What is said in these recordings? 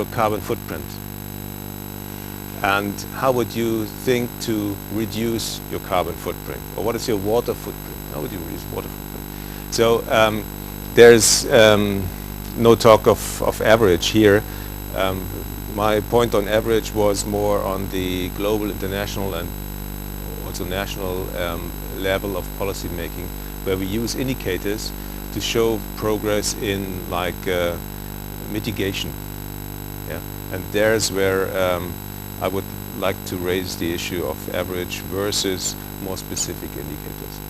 your carbon footprint? And how would you think to reduce your carbon footprint? Or what is your water footprint? How would you reduce water footprint? So there's no talk of average here. My point on average was more on the global, international, and also national level of policy making, where we use indicators to show progress in like mitigation. Yeah, and there's where I would like to raise the issue of average versus more specific indicators.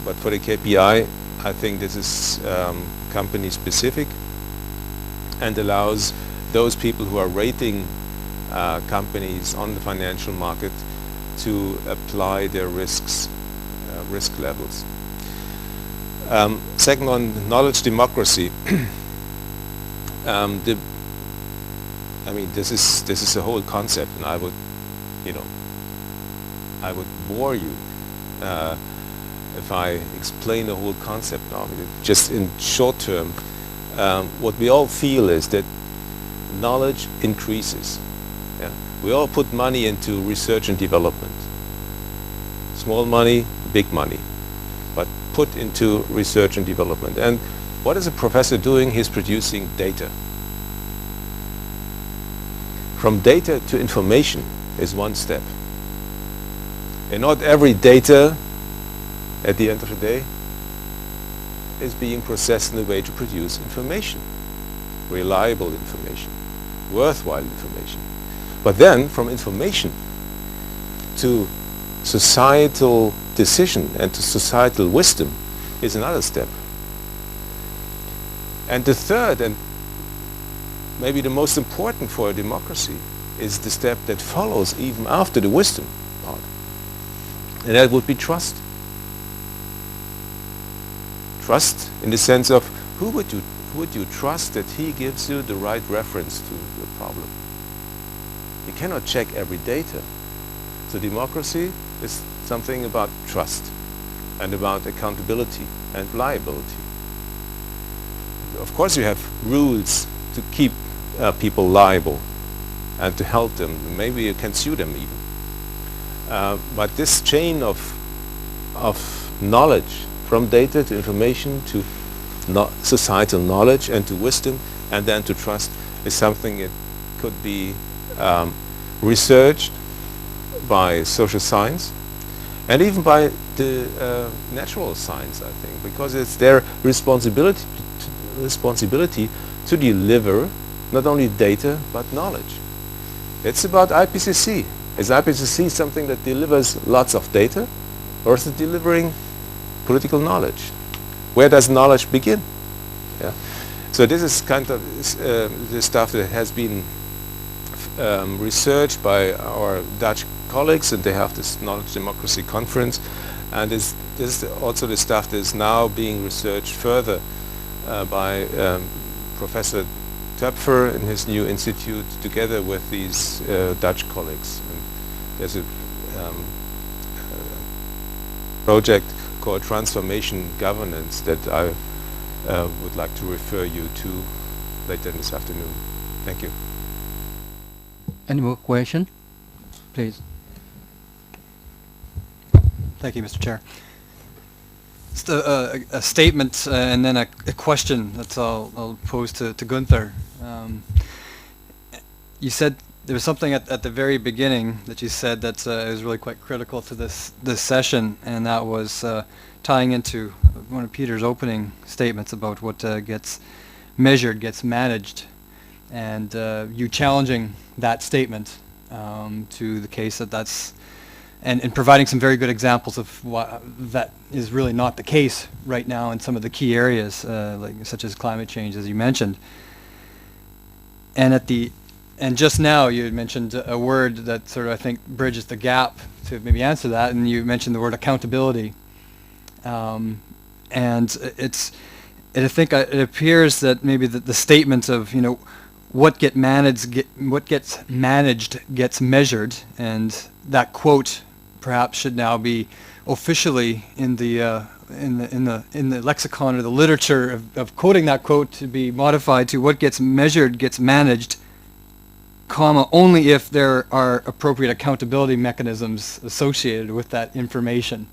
But for the KPI, I think this is company specific and allows those people who are rating companies on the financial market to apply their risk levels. Second, on knowledge democracy, this is a whole concept, and I would bore you if I explain the whole concept now. Just in short term, what we all feel is that knowledge increases. Yeah? We all put money into research and development. Small money, big money, but put into research and development. And what is a professor doing? He's producing data. From data to information is one step. And not every data at the end of the day is being processed in a way to produce information, reliable information, worthwhile information. But then from information to societal decision and to societal wisdom is another step. And the third, and maybe the most important for a democracy, is the step that follows even after the wisdom part. And that would be trust. Trust in the sense of who would you trust that he gives you the right reference to the problem. You cannot check every data. So democracy is something about trust and about accountability and liability. Of course you have rules to keep people liable and to help them. Maybe you can sue them even. But this chain of knowledge, from data to information to societal knowledge and to wisdom and then to trust, is something that could be researched by social science and even by the natural science, I think, because it's their responsibility to deliver not only data but knowledge. It's about IPCC. Is IPCC something that delivers lots of data, or is it delivering political knowledge? Where does knowledge begin? Yeah. So this is kind of the stuff that has been researched by our Dutch colleagues, and they have this Knowledge Democracy Conference, and this is also the stuff that is now being researched further by Professor Töpfer in his new institute together with these Dutch colleagues. And there's a project called Transformation Governance that I would like to refer you to later this afternoon. Thank you. Any more questions? Please. Thank you, Mr. Chair. Just a statement and then a question that I'll pose to Gunther. You said there was something at the very beginning that you said that is really quite critical to this session, and that was tying into one of Peter's opening statements about what gets measured gets managed, and you challenging that statement to the case that's and providing some very good examples of why that is really not the case right now in some of the key areas, such as climate change, as you mentioned. And just now you had mentioned a word that sort of, I think, bridges the gap to maybe answer that, and you mentioned the word accountability. And I think it appears that maybe the statement of, what gets managed gets measured, and that quote perhaps should now be officially in the in the lexicon or the literature of quoting that quote to be modified to what gets measured gets managed, comma, only if there are appropriate accountability mechanisms associated with that information.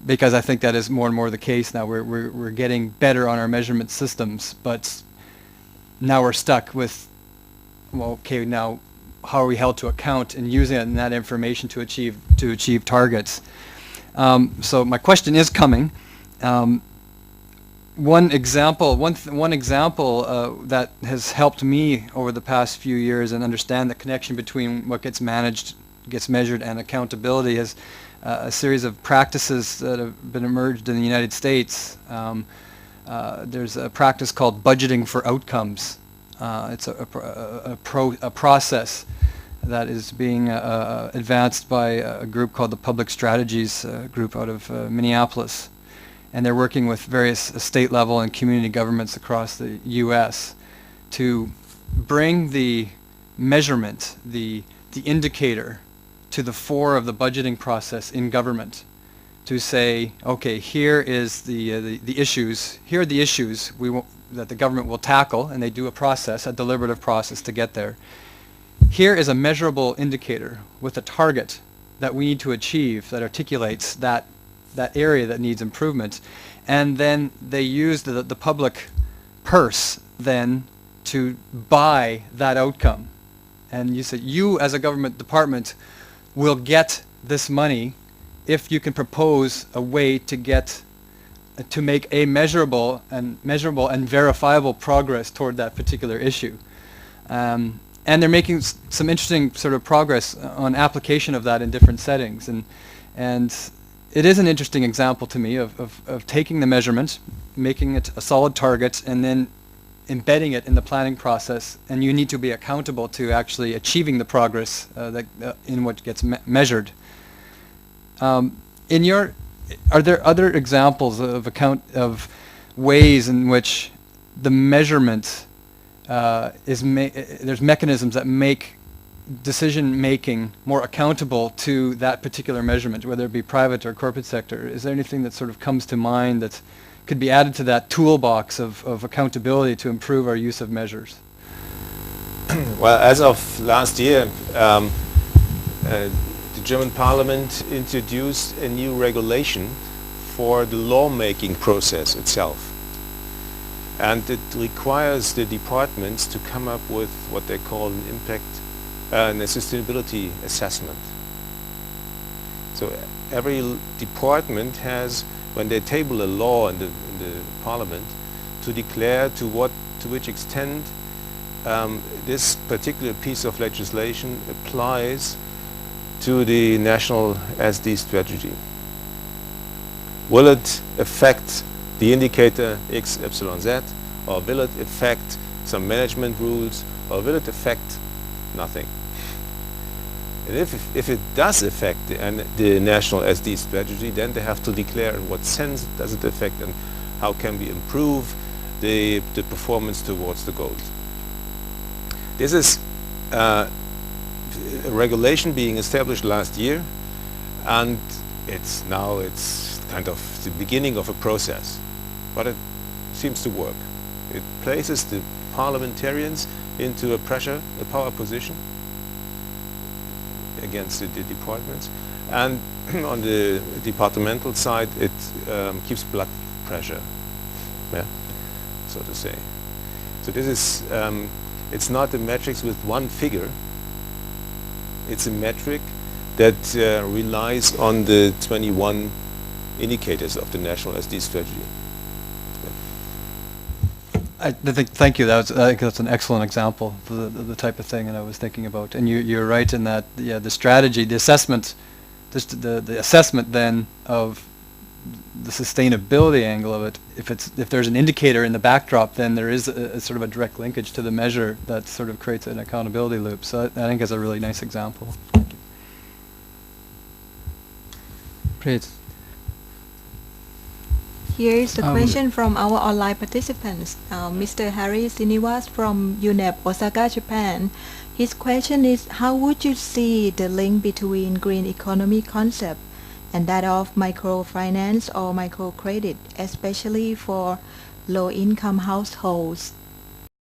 Because I think that is more and more the case now. We're getting better on our measurement systems, but now we're stuck with, well, okay, now how are we held to account in using that information to achieve targets? So my question is coming. One example that has helped me over the past few years and understand the connection between what gets managed, gets measured, and accountability is a series of practices that have been emerged in the United States. There's a practice called budgeting for outcomes. It's a process that is being advanced by a group called the Public Strategies group out of Minneapolis. And they're working with various state level and community governments across the U.S. to bring the measurement, the indicator, to the fore of the budgeting process in government, to say, okay, here is the issues. Here are the issues that the government will tackle, and they do a deliberative process to get there. Here is a measurable indicator with a target that we need to achieve that articulates that area that needs improvement, and then they use the public purse then to buy that outcome. And you said, you as a government department will get this money if you can propose a way to make a measurable and verifiable progress toward that particular issue. And they're making some interesting sort of progress on application of that in different settings. And it is an interesting example to me of taking the measurement, making it a solid target, and then embedding it in the planning process. And you need to be accountable to actually achieving the progress in what gets measured. Are there other examples of ways in which the measurement there's mechanisms that make decision making more accountable to that particular measurement, whether it be private or corporate sector? Is there anything that sort of comes to mind that could be added to that toolbox of accountability to improve our use of measures? Well, as of last year, the German Parliament introduced a new regulation for the lawmaking process itself. And it requires the departments to come up with what they call an impact and a sustainability assessment. So every department has, when they table a law in the Parliament, to declare to which extent this particular piece of legislation applies to the national SD strategy. Will it affect the indicator X, Y, Z, or will it affect some management rules, or will it affect nothing? And if it does affect the national SD strategy, then they have to declare in what sense does it affect and how can we improve the performance towards the goals. This is a regulation being established last year, and it's kind of the beginning of a process, but it seems to work. It places the parliamentarians into a power position against the departments, and on the departmental side it keeps blood pressure, so to say. So this is it's not a metrics with one figure, it's a metric that relies on the 21 indicators of the national SD strategy. Thank you. I think that's an excellent example of the type of thing that I was thinking about. And you're right in that the strategy, the assessment, the assessment then of the sustainability angle of it. If there's an indicator in the backdrop, then there is a sort of a direct linkage to the measure that sort of creates an accountability loop. So I think it's a really nice example. Thank you. Please. Here is the question from our online participants. Mr. Harry Srinivas from UNEP, Osaka, Japan. His question is, how would you see the link between green economy concept and that of microfinance or microcredit, especially for low-income households.